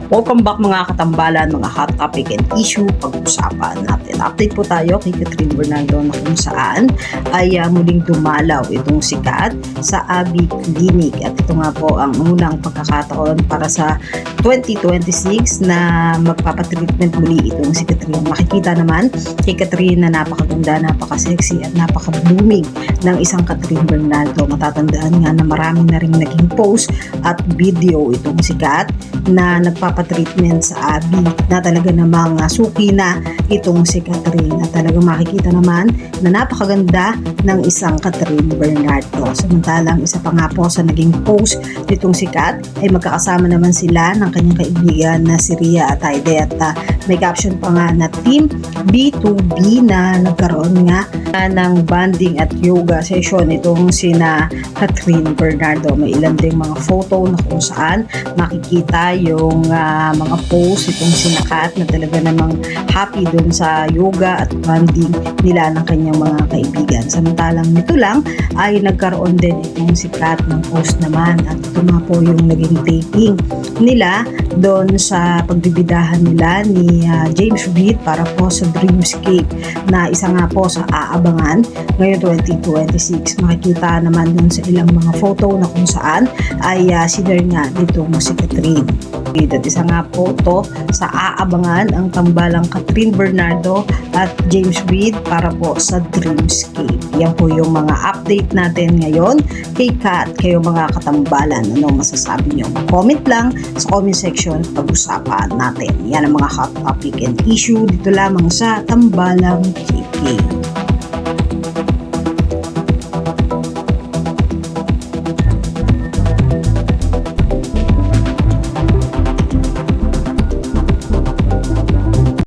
Welcome back mga katambalan, mga hot topic and issue pag-usapan natin. Update po tayo kay Catherine Bernardo na kung saan ay muling dumalaw itong sikat sa Abi Clinic. At ito nga po ang unang pagkakataon para sa 2026 na magpapatreatment muli itong si Catherine. Makikita naman kay Catherine na napakaganda, napaka-sexy at napaka-blooming ng isang Catherine Bernardo. Matatandaan nga na marami na rin naging post at video itong sikat na nagpapatreatment sa Abi na talaga namang suki na itong si Catherine at talagang makikita naman na napakaganda ng isang Catherine Bernardo. Samantalang isa pa nga po sa naging post nitong sikat ay magkakasama naman sila ng kanyang kaibigan na si Ria Ataide at may caption pa nga na Team B2B na nagkaroon nga ng banding at yoga session itong sina Catherine Bernardo. May ilan ding mga photo na kung saan makikita yung mga post itong sinakat na talaga namang happy dun sa yoga at banding nila ng kanyang mga kaibigan. Samantalang nito lang ay nagkaroon din itong sikat ng post naman at ito na po yung naging taping nila doon sa pagbibidahan nila ni James Reid para po sa Dreamscape na isa nga po sa aabangan ngayon 2026. Makikita naman dun sa ilang mga photo na kung saan ay sinare nga dito mo si Catherine. At isa nga po to sa aabangan ang tambalang Catherine Bernardo at James Reid para po sa Dreamscape. Yan po yung mga update natin ngayon kay Kat. Kayo mga katambalan, ano masasabi nyo? Comment lang sa comment section, pag-usapan natin. Yan ang mga hot topic and issue dito lamang sa Tambalang KK.